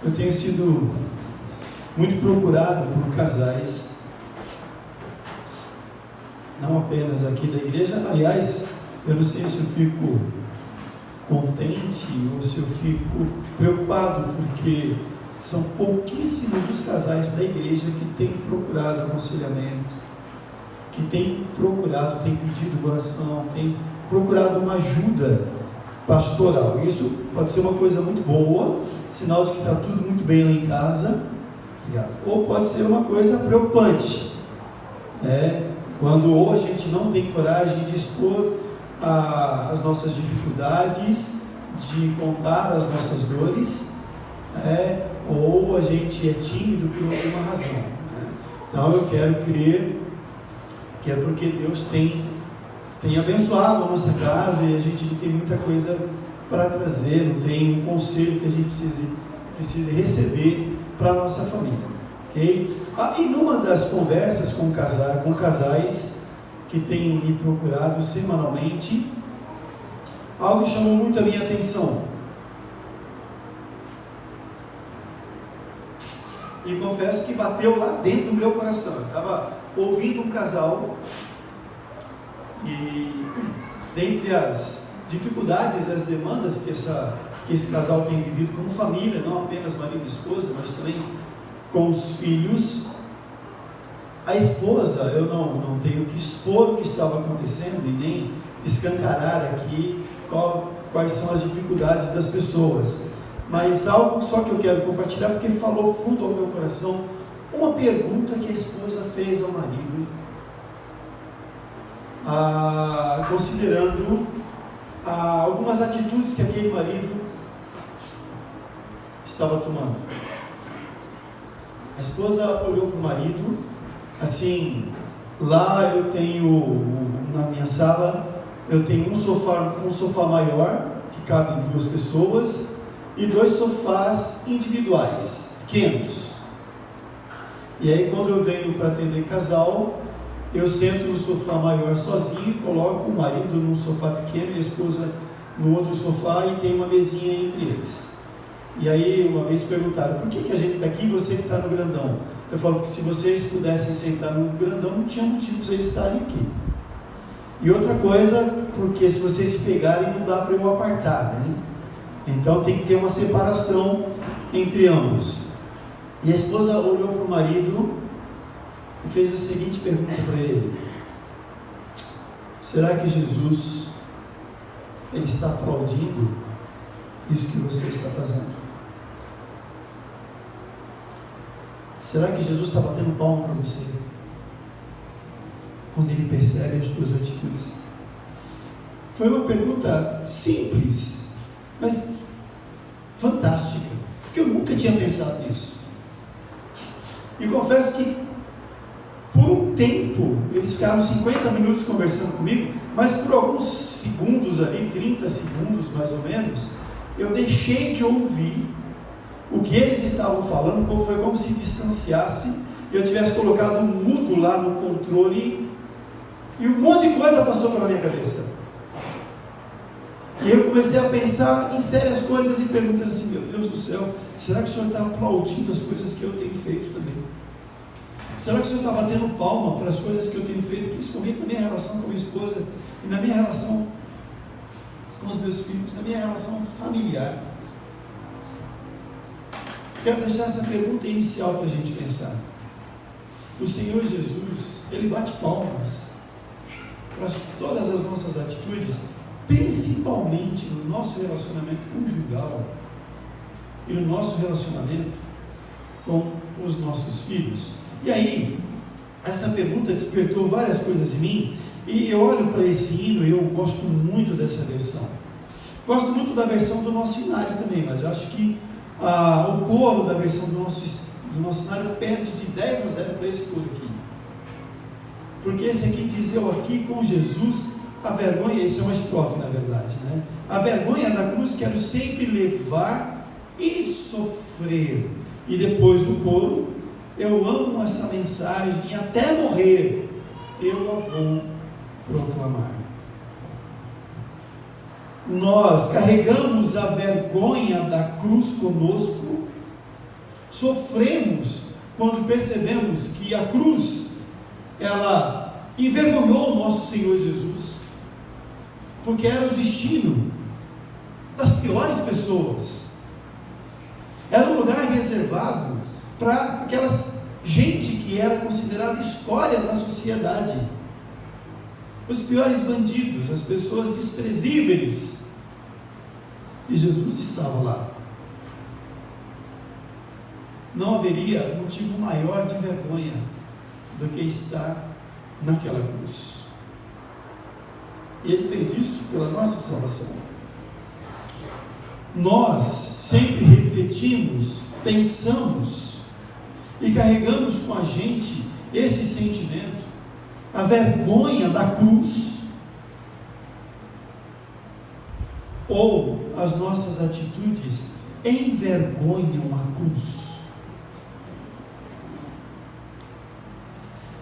eu tenho sido muito procurado por casais, não apenas aqui da igreja. Aliás, eu não sei se eu fico contente ou se eu fico preocupado, porque são pouquíssimos os casais da igreja que têm procurado aconselhamento, que têm pedido oração, têm procurado uma ajuda pastoral. Isso pode ser uma coisa muito boa, sinal de que está tudo muito bem lá em casa, ou pode ser uma coisa preocupante, quando ou a gente não tem coragem de expor as nossas dificuldades, de contar as nossas dores, ou a gente é tímido por alguma razão. Então eu quero crer que é porque Deus tem abençoado a nossa casa e a gente não tem muita coisa para trazer, não tem um conselho que a gente precise receber para a nossa família, ok? E numa das conversas com casais que têm me procurado semanalmente, algo chamou muito a minha atenção, e confesso que bateu lá dentro do meu coração. Eu estava ouvindo um casal, e dentre as dificuldades e as demandas que esse casal tem vivido como família, não apenas marido e esposa, mas também com os filhos, a esposa, eu não tenho que expor o que estava acontecendo e nem escancarar aqui quais são as dificuldades das pessoas, mas algo só que eu quero compartilhar, porque falou fundo ao meu coração, uma pergunta que a esposa fez ao marido, considerando algumas atitudes que aquele marido estava tomando. A esposa olhou para o marido, assim, lá eu tenho, na minha sala, eu tenho um sofá maior, que cabe em 2 pessoas, e 2 sofás individuais, pequenos. E aí quando eu venho para atender casal, eu sento no sofá maior sozinho e coloco o marido num sofá pequeno e a esposa no outro sofá, e tem uma mesinha entre eles. E aí uma vez perguntaram, por que a gente está aqui e você que está no grandão? Eu falo que se vocês pudessem sentar no grandão, não tinha motivo para vocês estarem aqui. E outra coisa, porque se vocês se pegarem, não dá para eu apartar, né? Então tem que ter uma separação entre ambos. E a esposa olhou para o marido e fez a seguinte pergunta para ele: será que Jesus, ele está aplaudindo isso que você está fazendo? Será que Jesus está batendo palma para você quando ele percebe as suas atitudes? Foi uma pergunta simples, mas fantástica, porque eu nunca tinha pensado nisso. E confesso que por um tempo eles ficaram 50 minutos conversando comigo, mas por alguns segundos ali, 30 segundos mais ou menos, eu deixei de ouvir o que eles estavam falando, foi como se distanciasse e eu tivesse colocado um mudo lá no controle, e um monte de coisa passou pela minha cabeça. E eu comecei a pensar em sérias coisas e perguntando assim: meu Deus do céu, será que o Senhor está aplaudindo as coisas que eu tenho feito também? Será que o Senhor está batendo palma para as coisas que eu tenho feito, principalmente na minha relação com a minha esposa e na minha relação com os meus filhos, na minha relação familiar? Quero deixar essa pergunta inicial para a gente pensar. O Senhor Jesus, ele bate palmas para todas as nossas atitudes, principalmente no nosso relacionamento conjugal e no nosso relacionamento com os nossos filhos. E aí, essa pergunta despertou várias coisas em mim, e eu olho para esse hino e eu gosto muito dessa versão. Gosto muito da versão do nosso hinário também, mas eu acho que o coro da versão do nosso hinário perde de 10-0 para esse coro aqui. Porque esse aqui diz: eu aqui com Jesus, a vergonha, isso é uma estrofe na verdade, né? A vergonha da cruz quero sempre levar e sofrer. E depois o coro: eu amo essa mensagem, até morrer eu a vou proclamar. Nós carregamos a vergonha da cruz conosco Sofremos quando percebemos que a cruz, ela envergonhou o nosso Senhor Jesus, porque era o destino das piores pessoas, era um lugar reservado para aquelas gente que era considerada escória da sociedade, os piores bandidos, as pessoas desprezíveis, e Jesus estava lá. Não haveria motivo maior de vergonha do que estar naquela cruz. E Ele fez isso pela nossa salvação. Nós sempre refletimos, pensamos e carregamos com a gente esse sentimento, a vergonha da cruz, ou as nossas atitudes envergonham a cruz.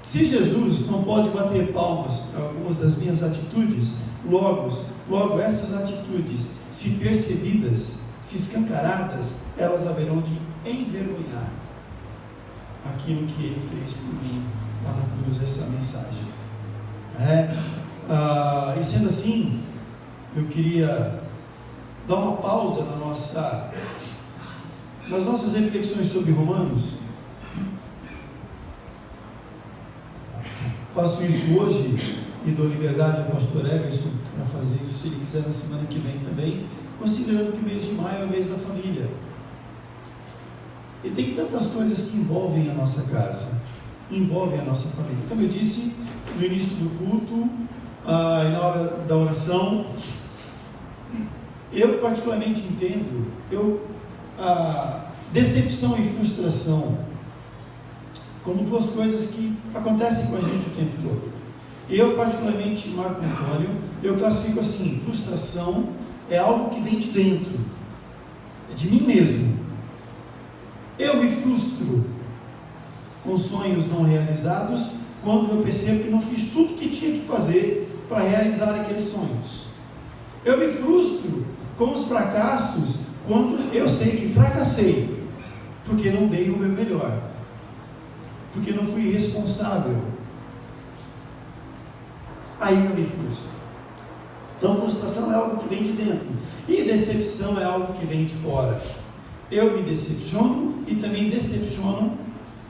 Se Jesus não pode bater palmas para algumas das minhas atitudes, logo essas atitudes, se percebidas, se escancaradas, elas haverão de envergonhar aquilo que Ele fez por mim lá na cruz, essa mensagem. E sendo assim, eu queria dar uma pausa nas nossas reflexões sobre Romanos. Faço isso hoje e dou liberdade ao pastor Everson para fazer isso, se ele quiser, na semana que vem também, considerando que o mês de maio é o mês da família. E tem tantas coisas que envolvem a nossa casa, envolvem a nossa família. Como eu disse no início do culto, e na hora da oração, eu particularmente entendo, decepção e frustração como duas coisas que acontecem com a gente o tempo todo. Eu particularmente, Marco Antônio, eu classifico assim: frustração é algo que vem de dentro, é de mim mesmo. Eu me frustro com sonhos não realizados quando eu percebo que não fiz tudo o que tinha que fazer para realizar aqueles sonhos. Eu me frustro com os fracassos quando eu sei que fracassei, porque não dei o meu melhor, porque não fui responsável. Aí eu me frustro. Então frustração é algo que vem de dentro, e decepção é algo que vem de fora. Eu me decepciono e também decepciono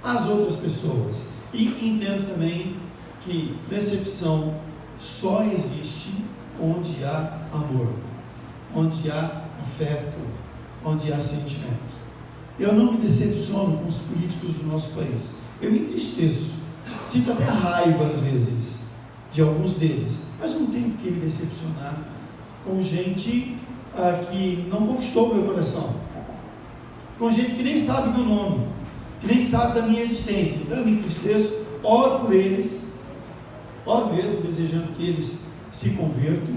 as outras pessoas, e entendo também que decepção só existe onde há amor, onde há afeto, onde há sentimento. Eu não me decepciono com os políticos do nosso país, eu me entristeço, sinto até raiva às vezes de alguns deles, mas não tenho por que me decepcionar com gente que não conquistou meu coração, com gente que nem sabe meu nome, que nem sabe da minha existência. Então eu me entristeço, oro por eles, oro mesmo desejando que eles se convertam.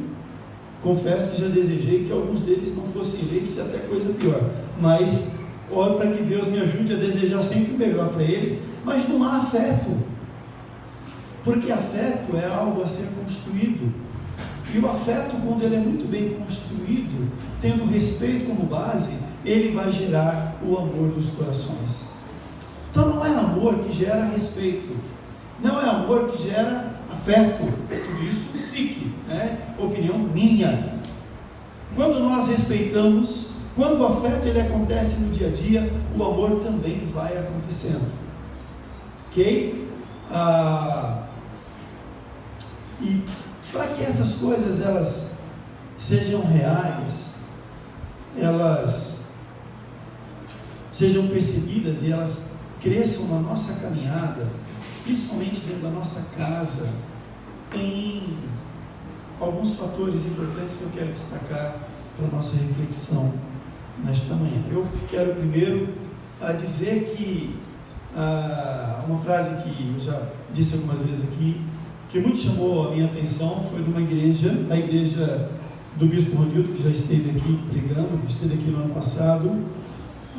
Confesso que já desejei que alguns deles não fossem eleitos, e até coisa pior, mas oro para que Deus me ajude a desejar sempre o melhor para eles. Mas não há afeto, porque afeto é algo a ser construído, e o afeto, quando ele é muito bem construído, tendo respeito como base, ele vai gerar o amor dos corações. Então não é amor que gera respeito, não é amor que gera afeto, tudo isso psique, opinião minha. Quando nós respeitamos, quando o afeto ele acontece no dia a dia, o amor também vai acontecendo, ok? E para que essas coisas elas sejam reais, elas sejam percebidas e elas cresçam na nossa caminhada, principalmente dentro da nossa casa, tem alguns fatores importantes que eu quero destacar para a nossa reflexão nesta manhã. Eu quero primeiro dizer que uma frase que eu já disse algumas vezes aqui, que muito chamou a minha atenção, foi numa igreja, a igreja do Bispo Ronildo, que já esteve aqui pregando, esteve aqui no ano passado.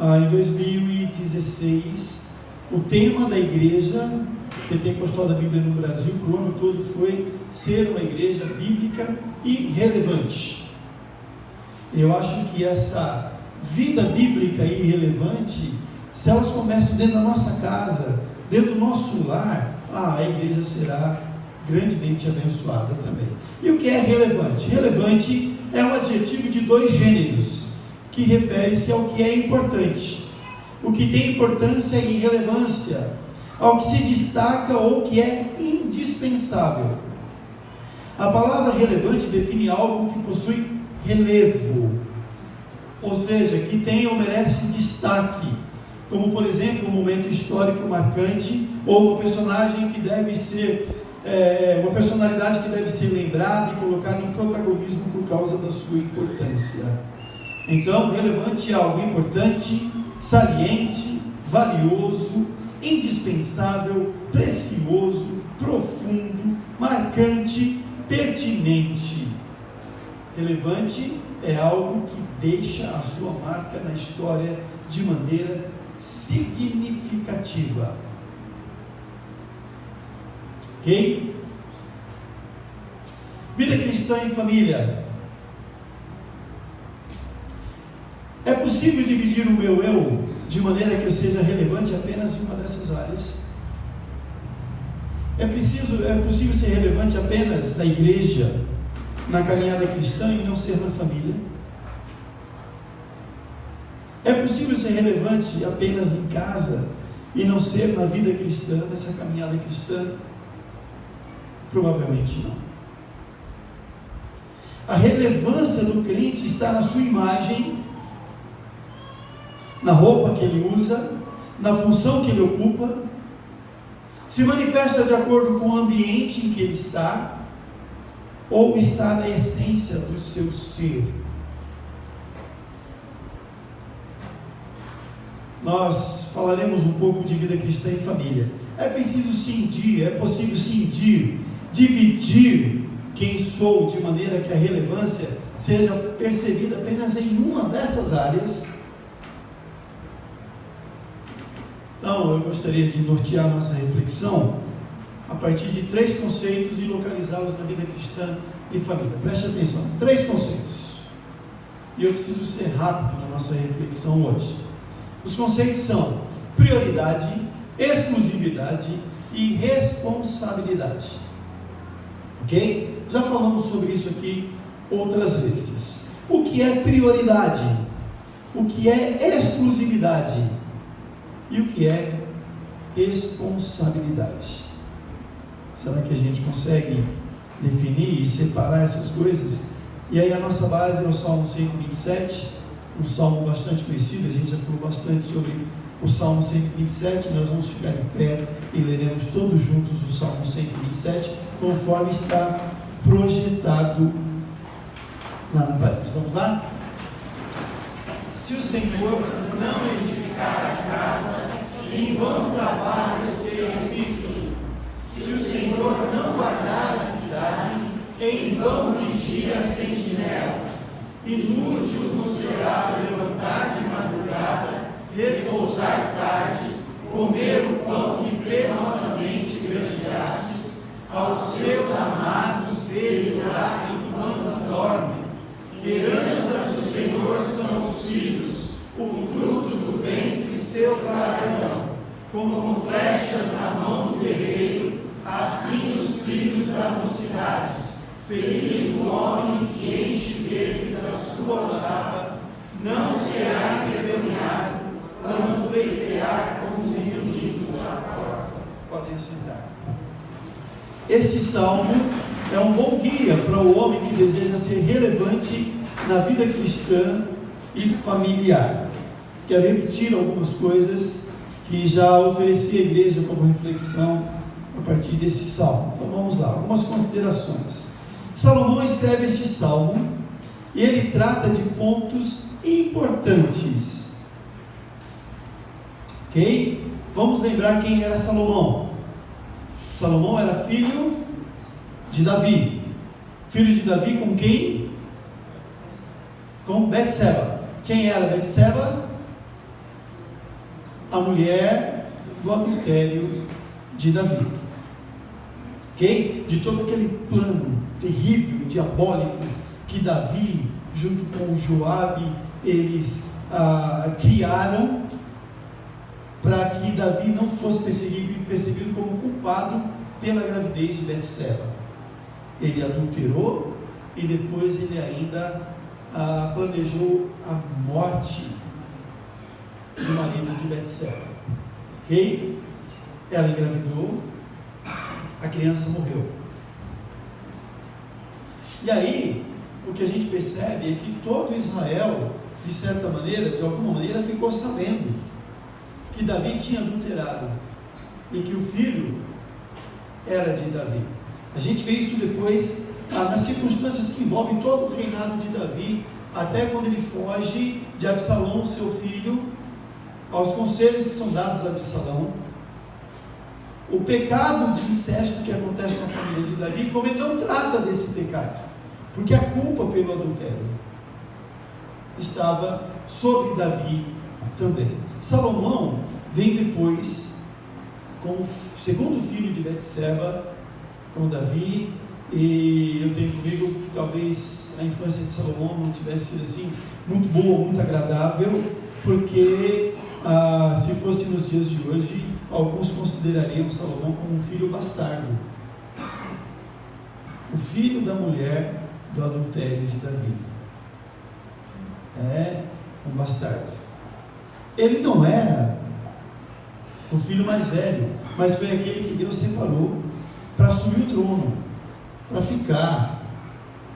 Em 2016, o tema da igreja Pentecostal da Bíblia no Brasil para o ano todo foi ser uma igreja bíblica e relevante. Eu acho que essa vida bíblica e relevante se elas começam dentro da nossa casa, dentro do nosso lar, a igreja será grandemente abençoada também. E o que é relevante? Relevante é um adjetivo de dois gêneros, que refere-se ao que é importante, o que tem importância e relevância, ao que se destaca ou que é indispensável. A palavra relevante define algo que possui relevo, ou seja, que tem ou merece destaque, como por exemplo um momento histórico marcante, ou uma personagem que deve ser uma personalidade que deve ser lembrada e colocada em protagonismo por causa da sua importância. Então, relevante é algo importante, saliente, valioso, indispensável, precioso, profundo, marcante, pertinente. Relevante é algo que deixa a sua marca na história de maneira significativa. Ok? Vida cristã em família. É possível dividir o meu eu de maneira que eu seja relevante apenas em uma dessas áreas? É possível ser relevante apenas na igreja, na caminhada cristã, e não ser na família? É possível ser relevante apenas em casa e não ser na vida cristã, nessa caminhada cristã? Provavelmente não. A relevância do crente está na sua imagem, na roupa que ele usa, na função que ele ocupa, se manifesta de acordo com o ambiente em que ele está, ou está na essência do seu ser. Nós falaremos um pouco de vida cristã em família. É preciso cindir, é possível cindir, dividir quem sou de maneira que a relevância seja percebida apenas em uma dessas áreas. Então, eu gostaria de nortear nossa reflexão a partir de 3 conceitos e localizá-los na vida cristã e família. Preste atenção, 3 conceitos. E eu preciso ser rápido na nossa reflexão hoje. Os conceitos são prioridade, exclusividade e responsabilidade. Ok? Já falamos sobre isso aqui outras vezes. O que é prioridade? O que é exclusividade? E o que é responsabilidade? Será que a gente consegue definir e separar essas coisas? E aí a nossa base é o Salmo 127, um salmo bastante conhecido. A gente já falou bastante sobre o Salmo 127. Nós vamos ficar em pé e leremos todos juntos o Salmo 127, conforme está projetado lá na parede. Vamos lá? Se o Senhor não edificar a casa, em vão trabalham os que edificam. Se o Senhor não guardar a cidade, em vão vigia a sentinela. Inútil vos será levantar de madrugada, repousar tarde, comer o pão que penosamente granjeastes, aos seus amados ele dá enquanto dorme. Herança do Senhor são os filhos, o fruto do ventre seu galardão. Como flechas na mão do guerreiro, assim os filhos da mocidade. Feliz o homem que enche deles a sua aljava, não será envergonhado quando pleitear com os inimigos à porta. Podem assentar. Este salmo é um bom guia para o homem que deseja ser relevante na vida cristã e familiar. Quero repetir algumas coisas que já ofereci à igreja como reflexão a partir desse salmo. Então vamos lá, algumas considerações. Salomão escreve este salmo e ele trata de pontos importantes. Ok? Vamos lembrar quem era Salomão. Salomão era filho de Davi. Filho de Davi com quem? Com Betseba. Quem era Betseba? A mulher do adultério de Davi. Ok? De todo aquele plano terrível, diabólico, que Davi, junto com Joabe, eles criaram para que Davi não fosse percebido como culpado pela gravidez de Betseba. Ele adulterou e depois ele ainda planejou a morte do marido de Betseba. Ok? Ela engravidou, a criança morreu. E aí, o que a gente percebe é que todo Israel, de certa maneira, de alguma maneira, ficou sabendo que Davi tinha adulterado e que o filho era de Davi. A gente vê isso depois nas circunstâncias que envolvem todo o reinado de Davi, até quando ele foge de Absalão, seu filho, aos conselhos que são dados a Absalão. O pecado de incesto que acontece na família de Davi, como ele não trata desse pecado, porque a culpa pelo adultério estava sobre Davi também. Salomão vem depois com o segundo filho de Betseba, com Davi, e eu tenho comigo que talvez a infância de Salomão não tivesse sido assim muito boa, muito agradável, porque se fosse nos dias de hoje, alguns considerariam Salomão como um filho bastardo, o filho da mulher do adultério de Davi. É um bastardo. Ele não era o filho mais velho, mas foi aquele que Deus separou para assumir o trono, para ficar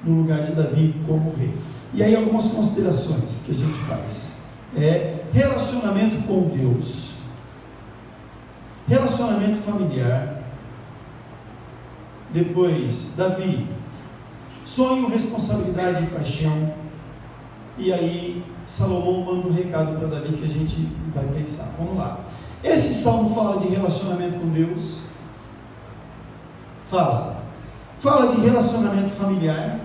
no lugar de Davi como rei. E aí algumas considerações que a gente faz. Relacionamento com Deus, relacionamento familiar. Depois, Davi, sonho, responsabilidade e paixão. E aí Salomão manda um recado para Davi que a gente vai pensar. Vamos lá. Este salmo fala de relacionamento com Deus, fala de relacionamento familiar.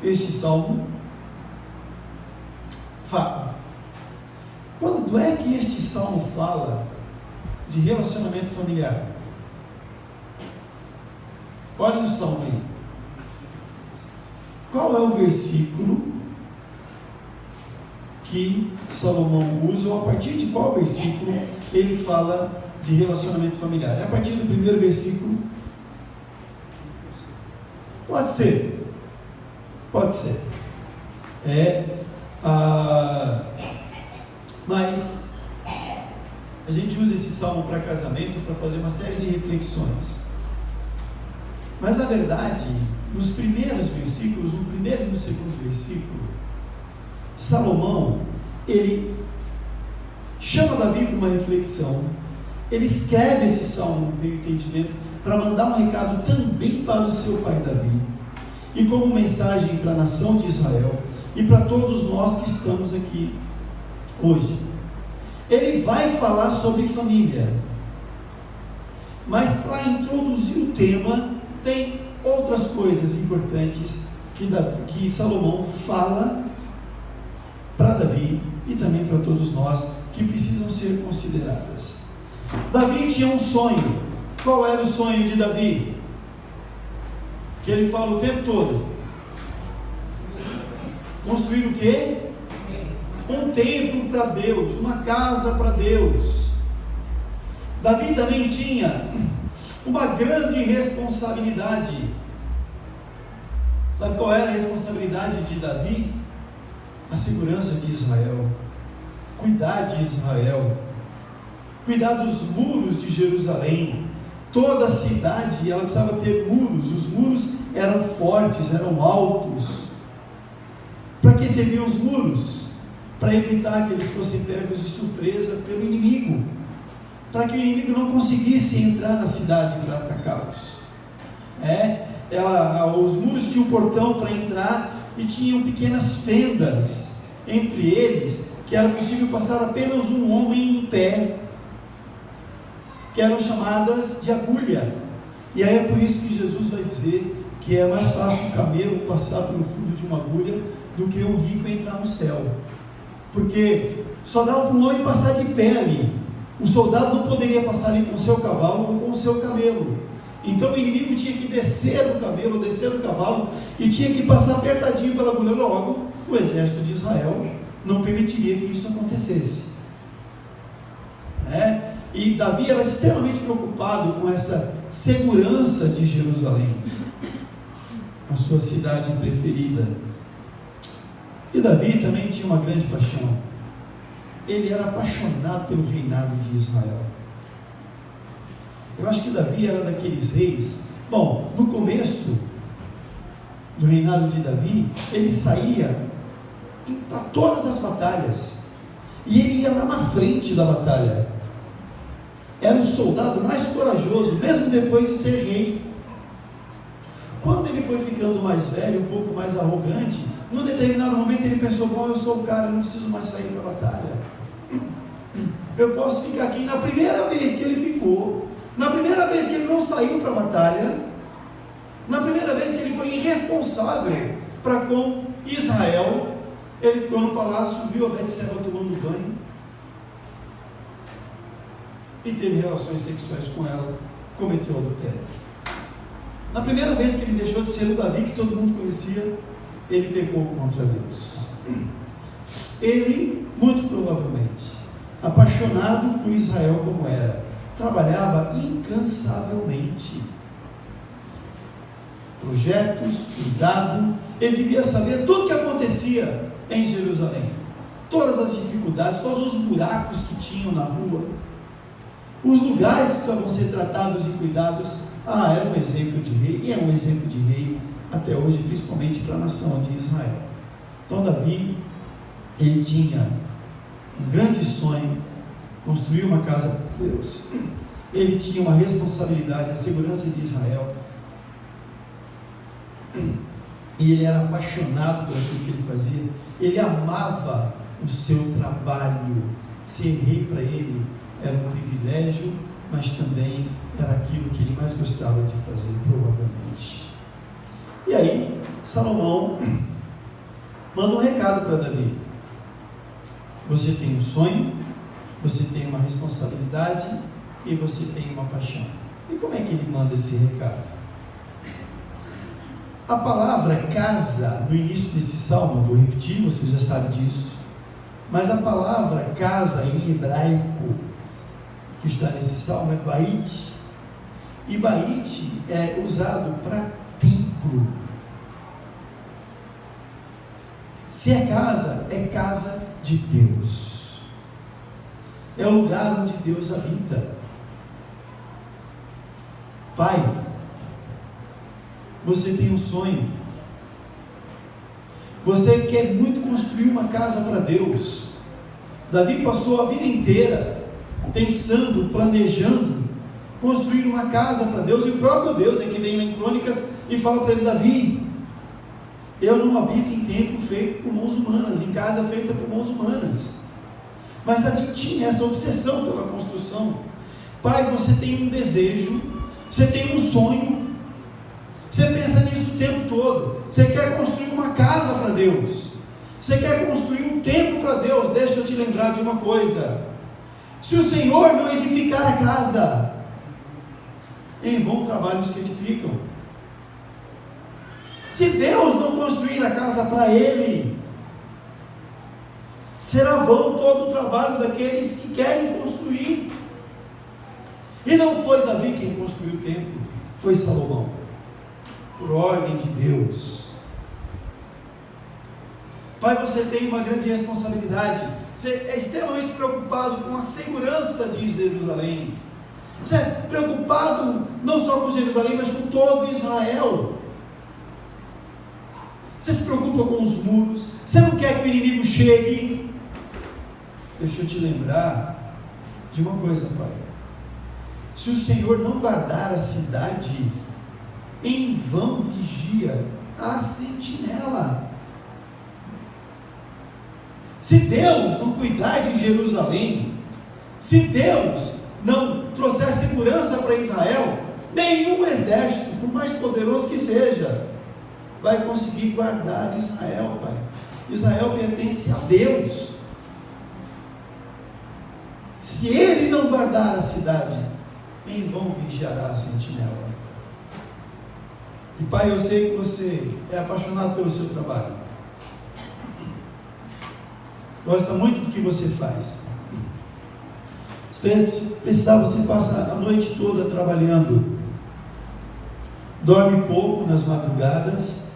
Este salmo fala. Quando é que este salmo fala de relacionamento familiar? Olha no salmo aí. Qual é o versículo que Salomão usa, ou a partir de qual versículo ele fala de relacionamento familiar? É a partir do primeiro versículo? Pode ser. Mas a gente usa esse salmo para casamento, para fazer uma série de reflexões. Mas na verdade, nos primeiros versículos, no primeiro e no segundo versículo, Salomão, ele chama Davi para uma reflexão. Ele escreve esse salmo, no meu entendimento, para mandar um recado também para o seu pai Davi, e como mensagem para a nação de Israel e para todos nós que estamos aqui hoje. Ele vai falar sobre família, mas para introduzir o tema, tem outras coisas importantes que Salomão fala para Davi e também para todos nós, que precisam ser consideradas. Davi tinha um sonho. Qual era o sonho de Davi? Que ele fala o tempo todo. Construir o quê? Um templo para Deus, uma casa para Deus. Davi também tinha uma grande responsabilidade. Sabe qual era a responsabilidade de Davi? A segurança de Israel, cuidar de Israel, cuidar dos muros de Jerusalém. Toda a cidade, ela precisava ter muros. Os muros eram fortes, eram altos. Para que serviam os muros? Para evitar que eles fossem pegos de surpresa pelo inimigo, para que o inimigo não conseguisse entrar na cidade para atacá-los. Os muros tinham um portão para entrar e tinham pequenas fendas entre eles, que era possível passar apenas um homem em pé, que eram chamadas de agulha. E aí é por isso que Jesus vai dizer que é mais fácil um camelo passar pelo fundo de uma agulha do que um rico entrar no céu, porque só dava para um homem passar de pé ali. O soldado não poderia passar ali com o seu cavalo ou com o seu camelo. Então o inimigo tinha que descer do camelo, descer do cavalo, e tinha que passar apertadinho pela agulha. Logo, o exército de Israel não permitiria que isso acontecesse. E Davi era extremamente preocupado com essa segurança de Jerusalém, a sua cidade preferida. E Davi também tinha uma grande paixão. Ele era apaixonado pelo reinado de Israel. Eu acho que Davi era daqueles reis. Bom, no começo do reinado de Davi, ele saía para todas as batalhas, e ele ia lá na frente da batalha. Era o soldado mais corajoso, mesmo depois de ser rei. Quando ele foi ficando mais velho, um pouco mais arrogante, num determinado momento ele pensou: bom, eu sou o cara, eu não preciso mais sair para a batalha, eu posso ficar aqui. Na primeira vez que ele ficou, na primeira vez que ele não saiu para a batalha, na primeira vez que ele foi irresponsável para com Israel, ele ficou no palácio, viu a Betseba tomando banho e teve relações sexuais com ela, cometeu adultério. Na primeira vez que ele deixou de ser o Davi que todo mundo conhecia, ele pecou contra Deus. Ele, muito provavelmente, apaixonado por Israel como era, trabalhava incansavelmente. Projetos, cuidado, ele devia saber tudo o que acontecia em Jerusalém, todas as dificuldades, todos os buracos que tinham na rua, os lugares que precisavam ser tratados e cuidados. Era um exemplo de rei, e é um exemplo de rei até hoje, principalmente para a nação de Israel. Então Davi, ele tinha um grande sonho, construir uma casa para Deus. Ele tinha uma responsabilidade, a segurança de Israel, e ele era apaixonado por aquilo que ele fazia. Ele amava o seu trabalho. Ser rei para ele era um privilégio, mas também era aquilo que ele mais gostava de fazer, provavelmente. E aí, Salomão manda um recado para Davi: você tem um sonho, você tem uma responsabilidade e você tem uma paixão. E como é que ele manda esse recado? A palavra casa, no início desse salmo, eu vou repetir, você já sabe disso, mas a palavra casa em hebraico que está nesse salmo é bait, e bait é usado para templo. Se é casa de Deus, é o lugar onde Deus habita. Pai, você tem um sonho, você quer muito construir uma casa para Deus. Davi passou a vida inteira pensando, planejando construir uma casa para Deus, e o próprio Deus é que vem em Crônicas e fala para ele: Davi, eu não habito em templo feito por mãos humanas, em casa feita por mãos humanas. Mas Davi tinha essa obsessão pela construção. Pai, você tem um desejo, você tem um sonho, você pensa nisso o tempo todo, você quer construir uma casa para Deus, você quer construir um templo para Deus. Deixa eu te lembrar de uma coisa: se o Senhor não edificar a casa, em vão trabalhos que edificam. Se Deus não construir a casa para Ele, será vão todo o trabalho daqueles que querem construir. E não foi Davi quem construiu o templo, foi Salomão, por ordem de Deus. Pai, você tem uma grande responsabilidade, você é extremamente preocupado com a segurança de Jerusalém, você é preocupado não só com Jerusalém, mas com todo Israel. Você se preocupa com os muros, você não quer que o inimigo chegue. Deixa eu te lembrar de uma coisa, Pai: se o Senhor não guardar a cidade, em vão vigia a sentinela. Se Deus não cuidar de Jerusalém, se Deus não trouxer segurança para Israel, nenhum exército, por mais poderoso que seja, vai conseguir guardar Israel, Pai. Israel pertence a Deus. Se Ele não guardar a cidade, em vão vigiará a sentinela. E Pai, eu sei que você é apaixonado pelo seu trabalho, gosta muito do que você faz, Se precisar, você passa a noite toda trabalhando, dorme pouco nas madrugadas,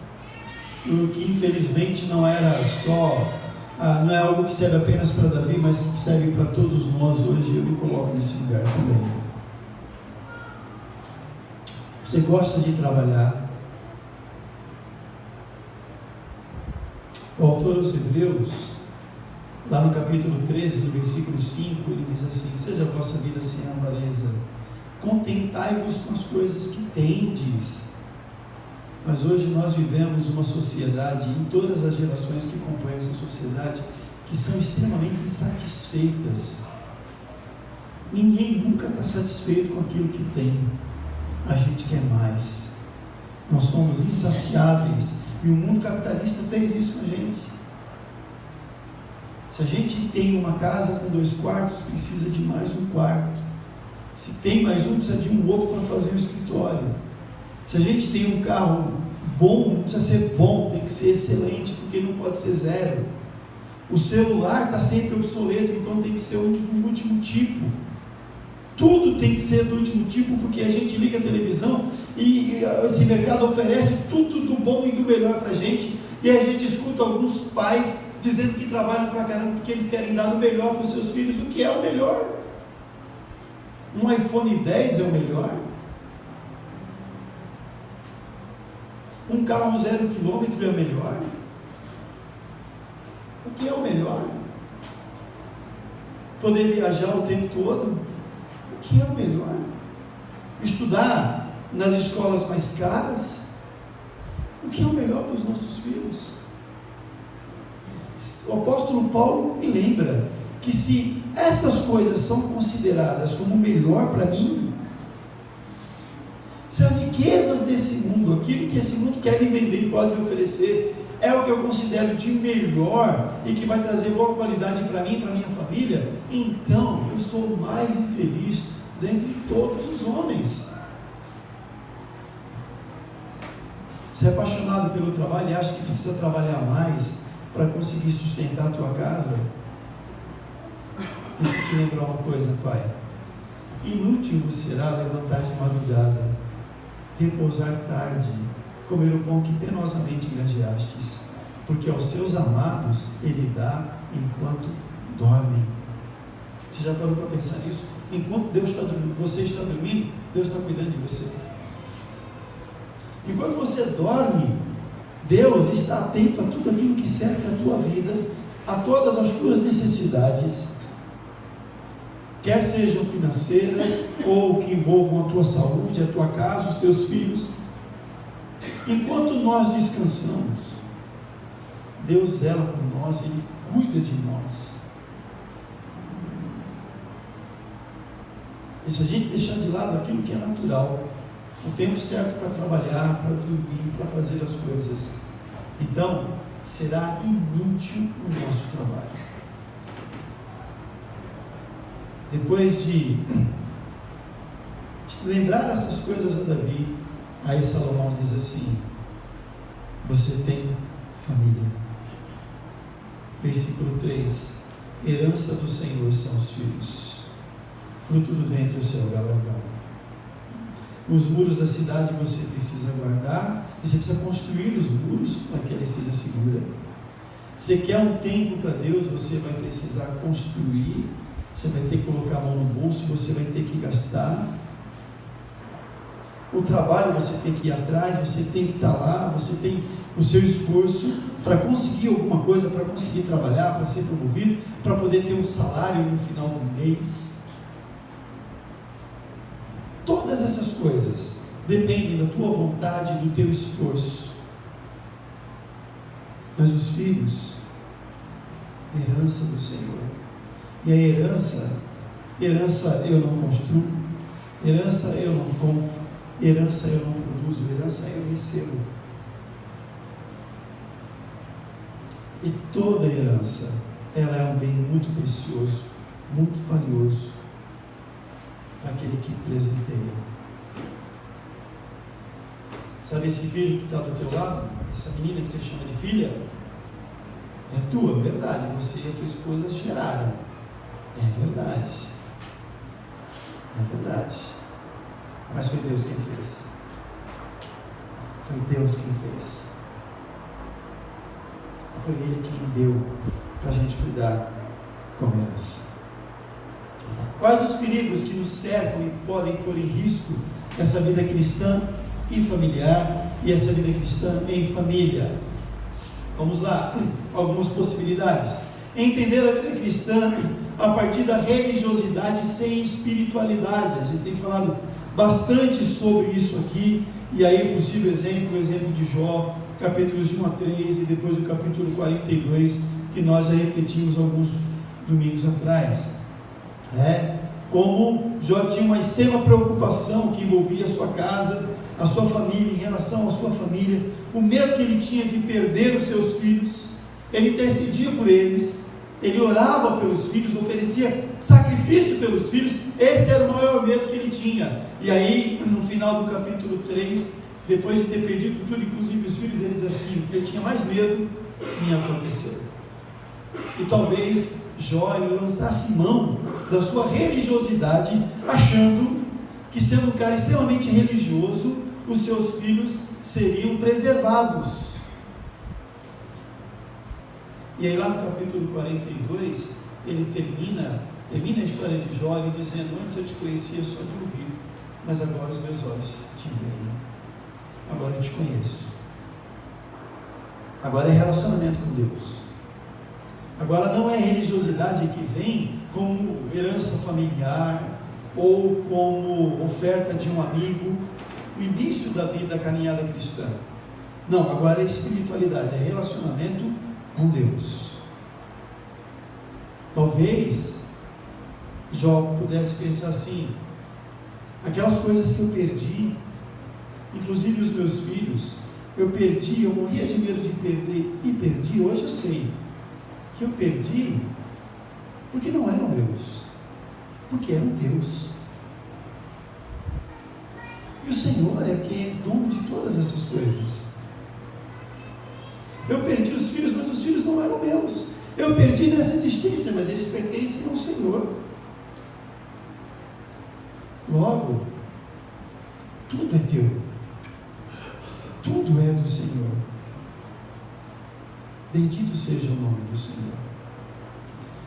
o que infelizmente não era só, não é algo que serve apenas para Davi, mas serve para todos nós hoje. Eu me coloco nesse lugar também. Você gosta de trabalhar? O autor aos Hebreus, lá no capítulo 13, no versículo 5, ele diz assim: seja a vossa vida sem avareza, contentai-vos com as coisas que tendes. Mas hoje nós vivemos uma sociedade, em todas as gerações que compõem essa sociedade, que são extremamente insatisfeitas. Ninguém nunca está satisfeito com aquilo que tem. A gente quer mais. Nós somos insaciáveis. E o mundo capitalista fez isso com a gente. Se a gente tem uma casa com 2 quartos, precisa de mais um quarto. Se tem mais um, precisa de um outro para fazer o escritório. Se a gente tem um carro bom, não precisa ser bom, tem que ser excelente, porque não pode ser zero. O celular está sempre obsoleto, então tem que ser do último tipo. Tudo tem que ser do último tipo, porque a gente liga a televisão e esse mercado oferece tudo do bom e do melhor para a gente, e a gente escuta alguns pais dizendo que trabalham para caramba porque eles querem dar o melhor para os seus filhos. O que é o melhor? Um iPhone 10 é o melhor? Um carro 0 km é o melhor? O que é o melhor? Poder viajar o tempo todo? O que é o melhor? Estudar nas escolas mais caras? O que é o melhor para os nossos filhos? O apóstolo Paulo me lembra que se essas coisas são consideradas como melhor para mim, se as riquezas desse mundo, aquilo que esse mundo quer me vender e pode me oferecer, é o que eu considero de melhor e que vai trazer boa qualidade para mim e para minha família, então eu sou o mais infeliz dentre todos os homens. Você é apaixonado pelo trabalho e acha que precisa trabalhar mais para conseguir sustentar a tua casa? Deixa eu te lembrar uma coisa, pai. Inútil vos será levantar de madrugada, repousar tarde, comer o pão que penosamente granjeastes, porque aos seus amados ele dá enquanto dormem. Você já parou para pensar nisso? Enquanto Deus está dormindo, você está dormindo, Deus está cuidando de você. Enquanto você dorme, Deus está atento a tudo aquilo que serve a tua vida, a todas as tuas necessidades, quer sejam financeiras ou que envolvam a tua saúde, a tua casa, os teus filhos. Enquanto nós descansamos, Deus zela por nós, Ele cuida de nós. E se a gente deixar de lado aquilo que é natural, o tempo certo para trabalhar, para dormir, para fazer as coisas, então será inútil o nosso trabalho. Depois de lembrar essas coisas a Davi, aí Salomão diz assim: você tem família. Versículo 3: herança do Senhor são os filhos, fruto do ventre o seu galardão. Os muros da cidade você precisa guardar, e você precisa construir os muros para que ela seja segura. Você quer um tempo para Deus, você vai precisar construir, você vai ter que colocar a mão no bolso, você vai ter que gastar. O trabalho você tem que ir atrás, você tem que estar lá, você tem o seu esforço para conseguir alguma coisa, para conseguir trabalhar, para ser promovido, para poder ter um salário no final do mês. Todas essas coisas dependem da tua vontade, do teu esforço. Mas os filhos, herança do Senhor. E a herança eu não construo, herança eu não compro, herança eu não produzo, herança eu recebo. E toda herança, ela é um bem muito precioso, muito valioso para aquele que presenteia. Sabe esse filho que está do teu lado? Essa menina que você chama de filha? É tua, verdade. Você e a tua esposa geraram. É verdade. É verdade. Mas foi Deus quem fez. Foi Deus quem fez. Foi Ele quem deu para a gente cuidar como herança. Quais os perigos que nos cercam e podem pôr em risco essa vida cristã e familiar e essa vida cristã em família? Vamos lá, algumas possibilidades. Entender a vida cristã a partir da religiosidade sem espiritualidade. A gente tem falado bastante sobre isso aqui, e aí o possível exemplo, o exemplo de Jó, capítulos de 1 a 3 e depois o capítulo 42, que nós já refletimos alguns domingos atrás. Como Jó tinha uma extrema preocupação que envolvia a sua casa, a sua família, em relação à sua família, o medo que ele tinha de perder os seus filhos. Ele intercedia por eles, ele orava pelos filhos, oferecia sacrifício pelos filhos. Esse era o maior medo que ele tinha. E aí, no final do capítulo 3, depois de ter perdido tudo, inclusive os filhos, ele diz assim: o que eu tinha mais medo me aconteceu. E talvez Jó ele lançasse mão da sua religiosidade, achando que, sendo um cara extremamente religioso, os seus filhos seriam preservados. E aí lá no capítulo 42, ele termina a história de Jó ele dizendo: antes eu te conhecia só de ouvir, mas agora os meus olhos te veem, agora eu te conheço. Agora é relacionamento com Deus. Agora não é religiosidade que vem como herança familiar ou como oferta de um amigo, o início da vida, da caminhada cristã. Não, agora é espiritualidade, é relacionamento com Deus. Talvez Jó pudesse pensar assim: aquelas coisas que eu perdi, inclusive os meus filhos, eu perdi, eu morria de medo de perder e perdi. Hoje eu sei que eu perdi porque não eram meus, porque eram Deus. E o Senhor é quem é dono de todas essas coisas. Eu perdi os filhos, mas os filhos não eram meus. Eu perdi nessa existência, mas eles pertencem ao Senhor. Logo, tudo é teu. Tudo é do Senhor. Bendito seja o nome do Senhor.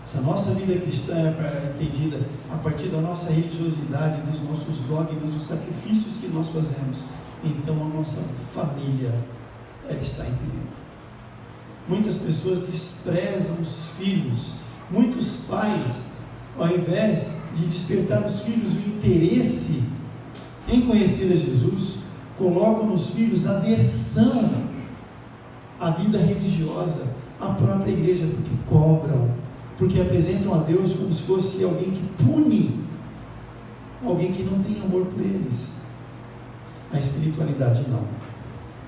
Se a nossa vida cristã é entendida a partir da nossa religiosidade, dos nossos dogmas, dos sacrifícios que nós fazemos, então a nossa família ela está em perigo. Muitas pessoas desprezam os filhos. Muitos pais, ao invés de despertar nos filhos o interesse em conhecer a Jesus, colocam nos filhos aversão à vida religiosa, à própria igreja, porque cobram, porque apresentam a Deus como se fosse alguém que pune, alguém que não tem amor por eles. A espiritualidade não.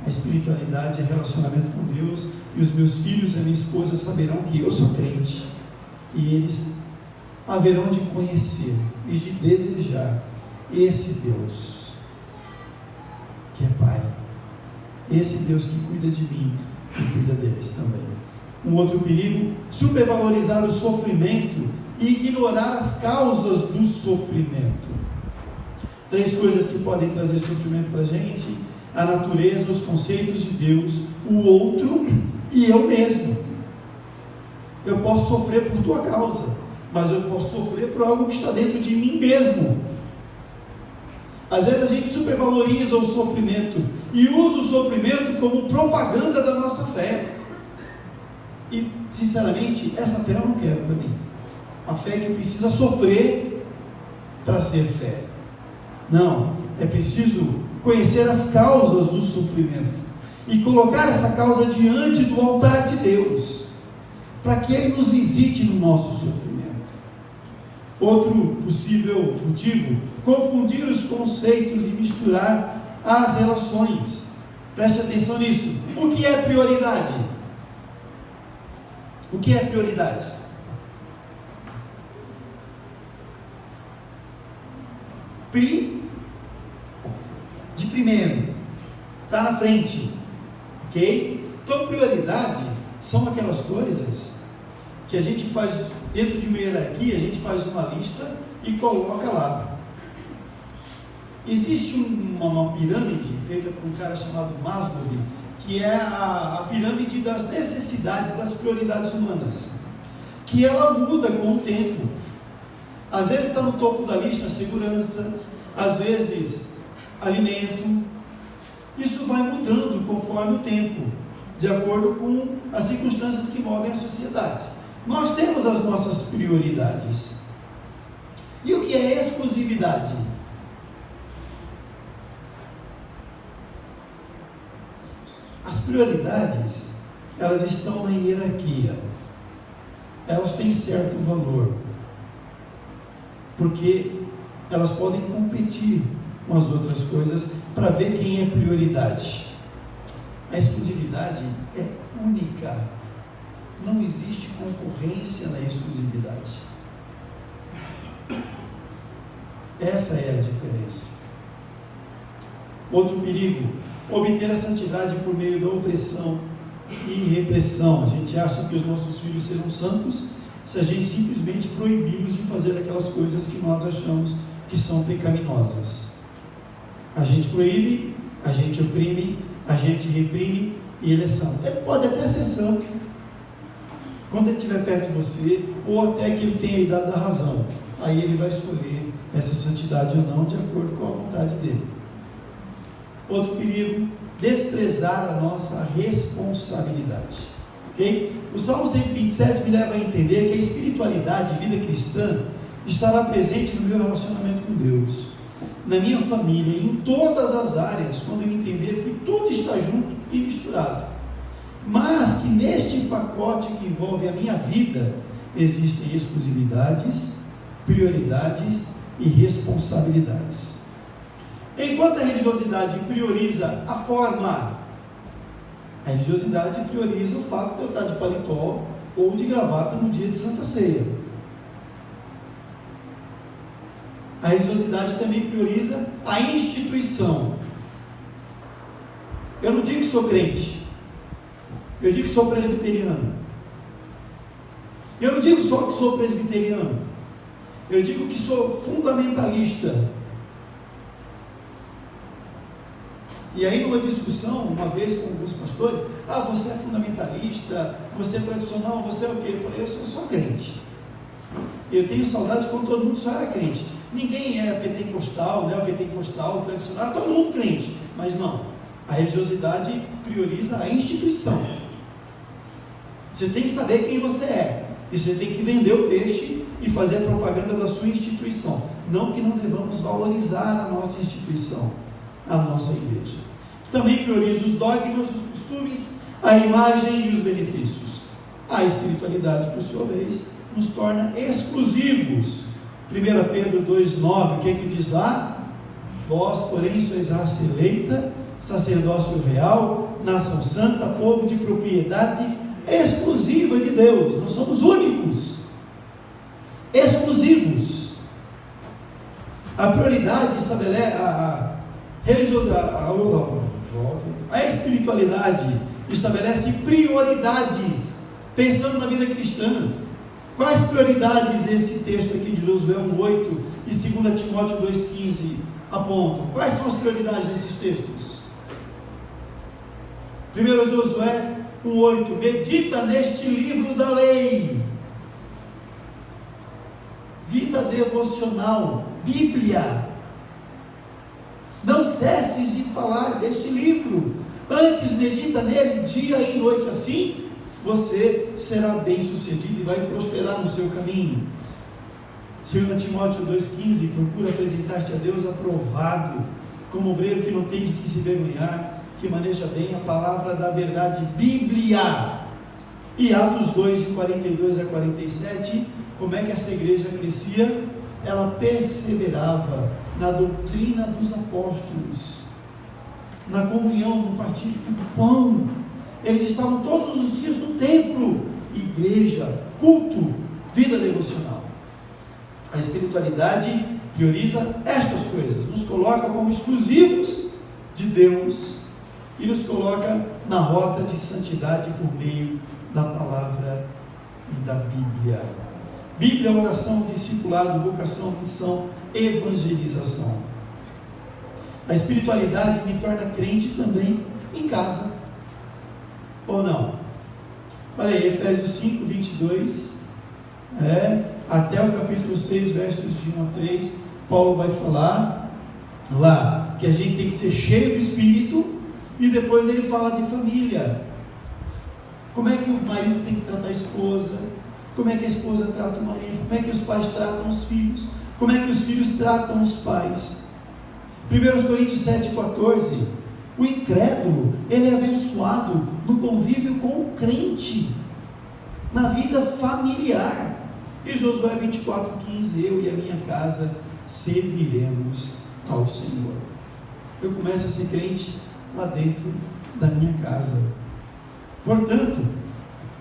A espiritualidade é relacionamento com Deus, e os meus filhos e a minha esposa saberão que eu sou crente, e eles haverão de conhecer e de desejar esse Deus que é Pai, esse Deus que cuida de mim e cuida deles também. Um outro perigo: supervalorizar o sofrimento e ignorar as causas do sofrimento. 3 coisas que podem trazer sofrimento para a gente: a natureza, os conceitos de Deus, o outro e eu mesmo. Eu posso sofrer por tua causa, mas eu posso sofrer por algo que está dentro de mim mesmo. Às vezes a gente supervaloriza o sofrimento e usa o sofrimento como propaganda da nossa fé. E, sinceramente, essa fé eu não quero para mim. A fé que precisa sofrer para ser fé. Não, é preciso conhecer as causas do sofrimento e colocar essa causa diante do altar de Deus, para que Ele nos visite no nosso sofrimento. Outro possível motivo: confundir os conceitos e misturar as relações. Preste atenção nisso. O que é prioridade? O que é prioridade? De primeiro, está na frente, ok? Então, prioridade são aquelas coisas que a gente faz dentro de uma hierarquia, a gente faz uma lista e coloca lá. Existe uma pirâmide feita por um cara chamado Maslow, que é a pirâmide das necessidades, das prioridades humanas, que ela muda com o tempo. Às vezes está no topo da lista segurança, às vezes alimento. Isso vai mudando conforme o tempo, de acordo com as circunstâncias que movem a sociedade. Nós temos as nossas prioridades. E o que é exclusividade? As prioridades, elas estão na hierarquia. Elas têm certo valor, porque elas podem competir com as outras coisas para ver quem é prioridade. A exclusividade é única. Não existe concorrência na exclusividade. Essa é a diferença. Outro perigo: obter a santidade por meio da opressão e repressão. A gente acha que os nossos filhos serão santos se a gente simplesmente proibir-os de fazer aquelas coisas que nós achamos que são pecaminosas. A gente proíbe, a gente oprime, a gente reprime e ele é santo. Ele pode até ser santo quando ele estiver perto de você, ou até que ele tenha a idade da razão. Aí ele vai escolher essa santidade ou não, de acordo com a vontade dele. Outro perigo: desprezar a nossa responsabilidade. Okay? O Salmo 127 me leva a entender que a espiritualidade, a vida cristã, estará presente no meu relacionamento com Deus, na minha família, em todas as áreas, quando eu entender que tudo está junto e misturado, mas que neste pacote que envolve a minha vida existem exclusividades, prioridades e responsabilidades. Enquanto a religiosidade prioriza a forma, a religiosidade prioriza o fato de eu estar de paletó ou de gravata no dia de Santa Ceia. A religiosidade também prioriza a instituição. Eu não digo que sou crente, eu digo que sou presbiteriano. Eu não digo só que sou presbiteriano, eu digo que sou fundamentalista. E aí, numa discussão, uma vez com alguns pastores: você é fundamentalista, você é tradicional, você é o quê? Eu falei: eu sou só crente. Eu tenho saudade quando todo mundo só era crente. Ninguém é pentecostal, neopentecostal, tradicional, todo mundo crente. Mas não, a religiosidade prioriza a instituição. Você tem que saber quem você é, e você tem que vender o peixe e fazer a propaganda da sua instituição. Não que não devamos valorizar a nossa instituição, a nossa igreja. Também prioriza os dogmas, os costumes, a imagem e os benefícios. A espiritualidade, por sua vez, nos torna exclusivos. 1 Pedro 2,9, o que é que diz lá? Vós, porém, sois raça eleita, sacerdócio real, nação santa, povo de propriedade exclusiva de Deus. Nós somos únicos, exclusivos. A prioridade estabelece a espiritualidade estabelece prioridades, pensando na vida cristã. Quais prioridades esse texto aqui de Josué 1,8 e 2 Timóteo 2,15 apontam? Quais são as prioridades desses textos? 1 Josué 1,8: medita neste livro da lei. Vida devocional, Bíblia. Não cesses de falar deste livro, antes medita nele dia e noite, assim você será bem sucedido e vai prosperar no seu caminho. 2 Timóteo 2,15: procura apresentar-te a Deus aprovado, como obreiro que não tem de que se vergonhar, que maneja bem a palavra da verdade, Bíblia. E Atos 2, de 42 a 47, como é que essa igreja crescia? Ela perseverava na doutrina dos apóstolos, na comunhão, no partir do pão. Eles estavam todos os dias no templo, igreja, culto, vida devocional. A espiritualidade prioriza estas coisas, nos coloca como exclusivos de Deus e nos coloca na rota de santidade por meio da palavra e da Bíblia. Bíblia, oração, discipulado, vocação, missão, evangelização. A espiritualidade me torna crente também em casa, ou não? Olha aí, Efésios 5, 22, até o capítulo 6, versos de 1 a 3, Paulo vai falar lá que a gente tem que ser cheio do Espírito, e depois ele fala de família. Como é que o marido tem que tratar a esposa, como é que a esposa trata o marido, como é que os pais tratam os filhos, como é que os filhos tratam os pais. 1 Coríntios 7,14, o incrédulo, ele é abençoado no convívio com o crente, na vida familiar. E Josué 24,15, eu e a minha casa serviremos ao Senhor. Eu começo a ser crente lá dentro da minha casa. Portanto,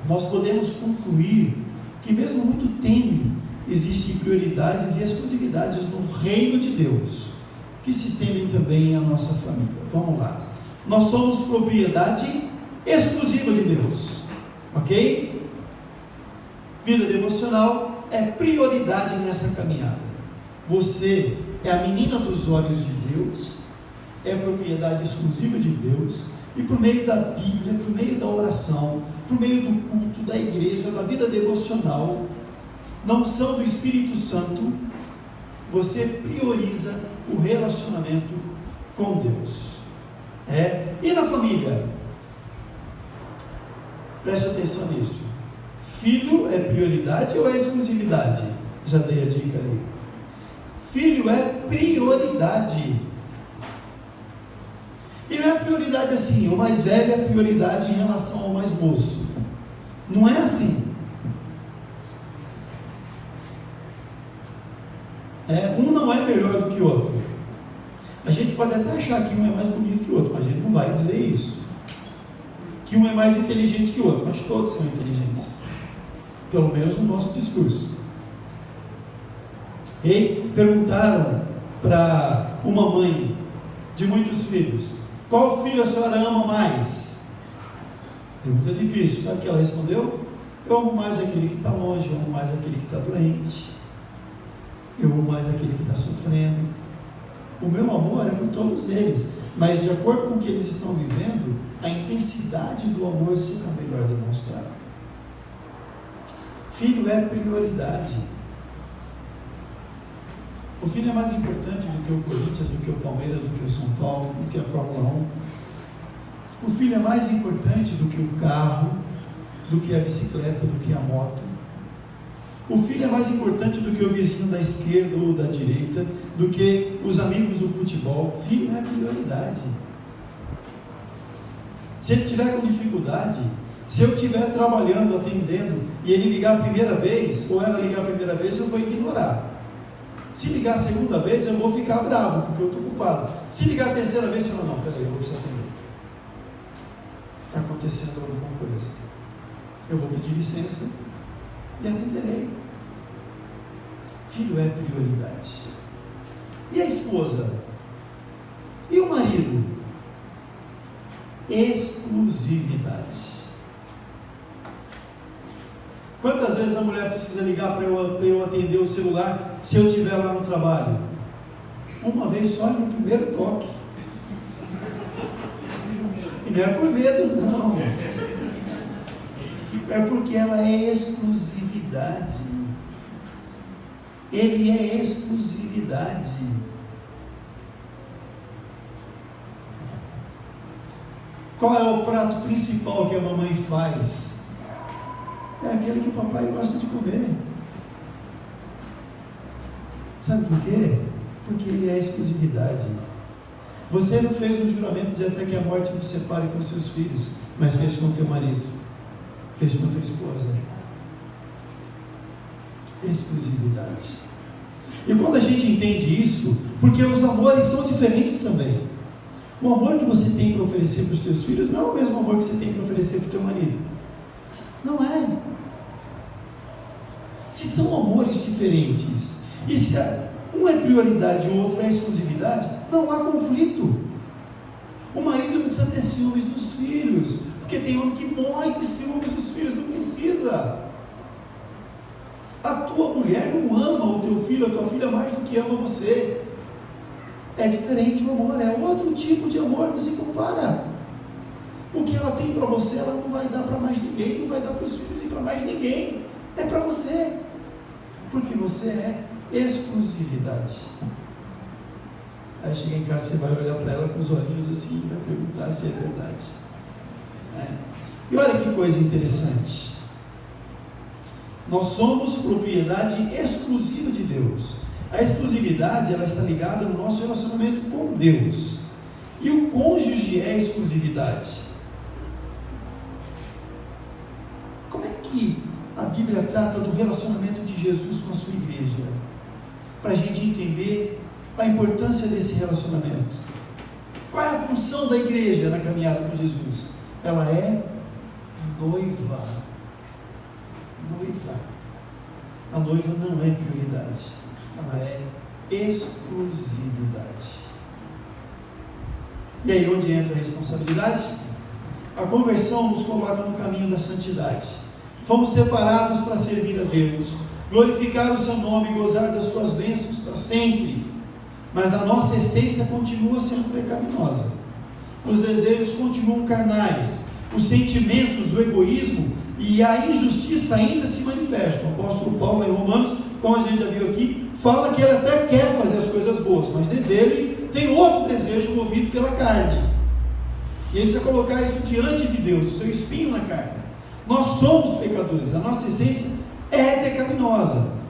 nós podemos concluir que mesmo muito tênue, existem prioridades e exclusividades no reino de Deus, que se estendem também à nossa família. Vamos lá. Nós somos propriedade exclusiva de Deus, ok? Vida devocional é prioridade nessa caminhada. Você é a menina dos olhos de Deus, é propriedade exclusiva de Deus, e por meio da Bíblia, por meio da oração, por meio do culto, da igreja, da vida devocional, na unção do Espírito Santo, você prioriza o relacionamento com Deus. E na família? Preste atenção nisso. Filho é prioridade ou é exclusividade? Já dei a dica ali. Filho é prioridade. E não é prioridade assim, o mais velho é prioridade em relação ao mais moço. Não é assim. Um não é melhor do que o outro. A gente pode até achar que um é mais bonito que o outro, mas a gente não vai dizer isso. Que um é mais inteligente que o outro, mas todos são inteligentes. Pelo menos no nosso discurso. E perguntaram para uma mãe de muitos filhos: qual filho a senhora ama mais? Pergunta difícil. Sabe o que ela respondeu? Eu amo mais aquele que está longe, eu amo mais aquele que está doente, eu amo mais aquele que está sofrendo. O meu amor é por todos eles, mas de acordo com o que eles estão vivendo, a intensidade do amor será melhor demonstrada. Filho é prioridade. O filho é mais importante do que o Corinthians, do que o Palmeiras, do que o São Paulo, do que a Fórmula 1. O filho é mais importante do que o carro, do que a bicicleta, do que a moto. O filho é mais importante do que o vizinho da esquerda ou da direita, do que os amigos do futebol. Filho é prioridade. Se ele tiver com dificuldade, se eu estiver trabalhando, atendendo, e ele ligar a primeira vez, ou ela ligar a primeira vez, eu vou ignorar. Se ligar a segunda vez, eu vou ficar bravo, porque eu estou ocupado. Se ligar a terceira vez, eu falo: não, peraí, eu vou precisar atender. Está acontecendo alguma coisa. Eu vou pedir licença e atenderei. Filho é prioridade. E a esposa? E o marido? Exclusividade. Quantas vezes a mulher precisa ligar para eu atender o celular se eu estiver lá no trabalho? Uma vez só, no primeiro toque. E não é por medo, não. É porque ela é exclusividade. Ele é exclusividade. Qual é o prato principal que a mamãe faz? É aquele que o papai gosta de comer. Sabe por quê? Porque ele é exclusividade. Você não fez um juramento de até que a morte nos separe com seus filhos, mas fez com teu marido, fez com tua esposa. Exclusividade. E quando a gente entende isso, porque os amores são diferentes também. O amor que você tem para oferecer para os teus filhos não é o mesmo amor que você tem para oferecer para o teu marido. Não é. Se são amores diferentes, e se um é prioridade e o outro é exclusividade, não há conflito. O marido não precisa ter ciúmes dos filhos, porque tem homem que morre de ciúmes dos filhos, não precisa. A tua mulher não ama o teu filho, a tua filha mais do que ama você. é diferente o amor, é outro tipo de amor, não se compara. O que ela tem para você, ela não vai dar para mais ninguém, não vai dar para os filhos e para mais ninguém, é para você, porque você é exclusividade. Aí chega em casa, você vai olhar para ela com os olhinhos assim, e vai perguntar se é verdade. E olha que coisa interessante, nós somos propriedade exclusiva de Deus. A exclusividade, ela está ligada no nosso relacionamento com Deus, e o cônjuge é exclusividade. Como é que a Bíblia trata do relacionamento de Jesus com a sua igreja? Para a gente entender a importância desse relacionamento. Qual é a função da igreja na caminhada com Jesus? Ela é noiva. Noiva. A noiva não é prioridade, ela é exclusividade. E aí onde entra a responsabilidade? A conversão nos coloca no caminho da santidade. Fomos separados para servir a Deus, glorificar o seu nome e gozar das suas bênçãos para sempre. Mas a nossa essência continua sendo pecaminosa. Os desejos continuam carnais, os sentimentos, o egoísmo e a injustiça ainda se manifestam. O apóstolo Paulo em Romanos, como a gente já viu aqui, fala que ele até quer fazer as coisas boas, mas dentro dele tem outro desejo movido pela carne. E ele precisa colocar isso diante de Deus, o seu espinho na carne. Nós somos pecadores, a nossa essência é pecaminosa.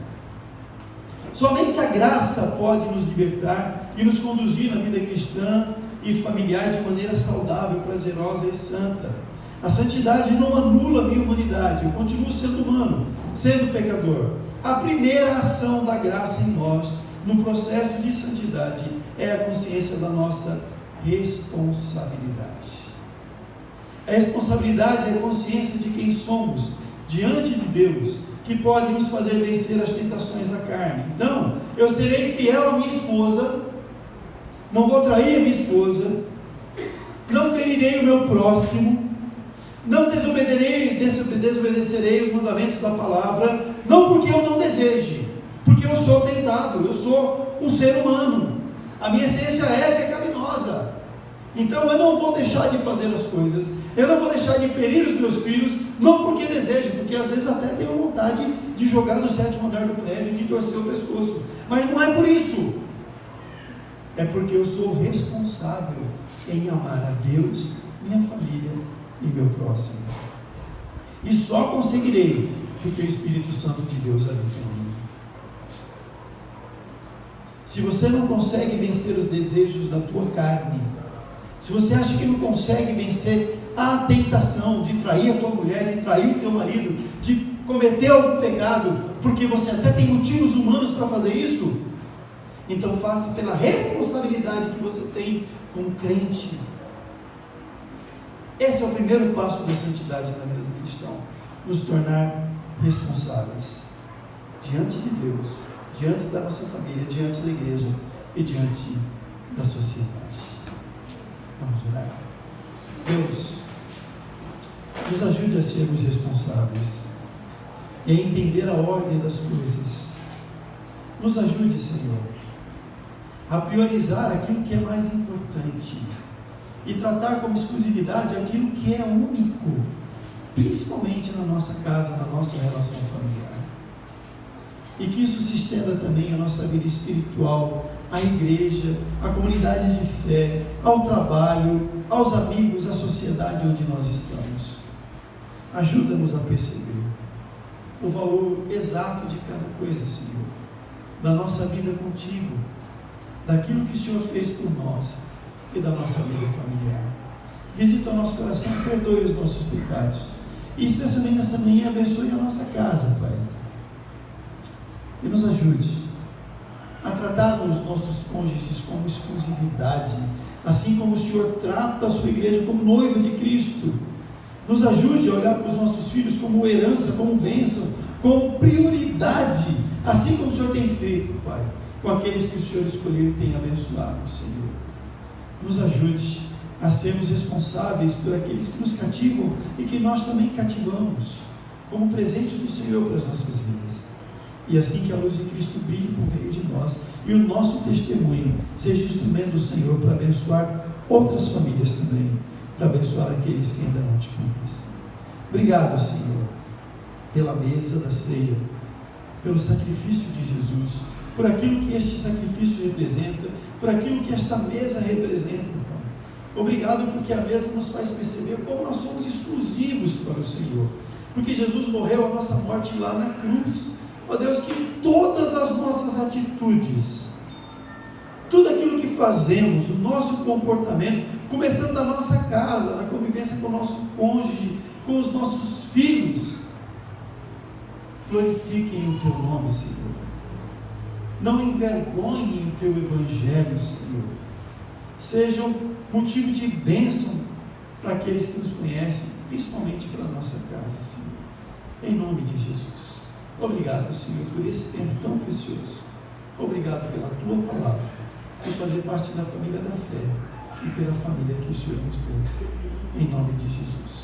Somente a graça pode nos libertar e nos conduzir na vida cristã e familiar de maneira saudável, prazerosa e santa. A santidade não anula a minha humanidade, eu continuo sendo humano, sendo pecador. A primeira ação da graça em nós, no processo de santidade, é a consciência da nossa responsabilidade. A responsabilidade é a consciência de quem somos diante de Deus, que pode nos fazer vencer as tentações da carne. Então, eu serei fiel à minha esposa, não vou trair a minha esposa, não ferirei o meu próximo, não desobedecerei os mandamentos da palavra, não porque eu não deseje, porque eu sou tentado, eu sou um ser humano, a minha essência é pecaminosa. Então eu não vou deixar de fazer as coisas, eu não vou deixar de ferir os meus filhos, não porque desejo, porque às vezes até tenho vontade de jogar no 7º andar do prédio, de torcer o pescoço, mas não é por isso, é porque eu sou responsável em amar a Deus, minha família e meu próximo, e só conseguirei porque o Espírito Santo de Deus habita em mim. Se você não consegue vencer os desejos da tua carne, se você acha que não consegue vencer a tentação de trair a tua mulher, de trair o teu marido, de cometer algum pecado, porque você até tem motivos humanos para fazer isso, então faça pela responsabilidade que você tem como crente. Esse é o primeiro passo da santidade na vida do cristão, nos tornar responsáveis diante de Deus, diante da nossa família, diante da igreja e diante da sociedade. Vamos orar. Deus, nos ajude a sermos responsáveis e a entender a ordem das coisas. Nos ajude, Senhor, a priorizar aquilo que é mais importante e tratar como exclusividade aquilo que é único, principalmente na nossa casa, na nossa relação familiar. E que isso se estenda também à nossa vida espiritual, à igreja, à comunidade de fé, ao trabalho, aos amigos, à sociedade onde nós estamos. Ajuda-nos a perceber o valor exato de cada coisa, Senhor, da nossa vida contigo, daquilo que o Senhor fez por nós e da nossa vida familiar. Visita o nosso coração, perdoe os nossos pecados e especialmente nessa manhã abençoe a nossa casa, Pai, e nos ajude a tratar os nossos cônjuges como exclusividade, assim como o Senhor trata a sua igreja como noiva de Cristo. Nos ajude a olhar para os nossos filhos como herança, como bênção, como prioridade, assim como o Senhor tem feito, Pai, com aqueles que o Senhor escolheu e tem abençoado, Senhor. Nos ajude a sermos responsáveis por aqueles que nos cativam e que nós também cativamos, como presente do Senhor para as nossas vidas. E assim que a luz de Cristo brilhe por meio de nós e o nosso testemunho seja instrumento do Senhor para abençoar outras famílias também, para abençoar aqueles que ainda não te conhecem. Obrigado, Senhor, pela mesa da ceia, pelo sacrifício de Jesus, por aquilo que este sacrifício representa, por aquilo que esta mesa representa, Pai. Obrigado porque a mesa nos faz perceber como nós somos exclusivos para o Senhor, porque Jesus morreu a nossa morte lá na cruz. Ó Deus, que todas as nossas atitudes, tudo aquilo que fazemos, o nosso comportamento, começando da nossa casa, na convivência com o nosso cônjuge, com os nossos filhos, glorifiquem o Teu nome, Senhor. Não envergonhem o Teu Evangelho, Senhor. Sejam motivo de bênção para aqueles que nos conhecem, principalmente para a nossa casa, Senhor. Em nome de Jesus. Obrigado, Senhor, por esse tempo tão precioso. Obrigado pela Tua palavra, por fazer parte da família da fé e pela família que o Senhor nos deu. Em nome de Jesus.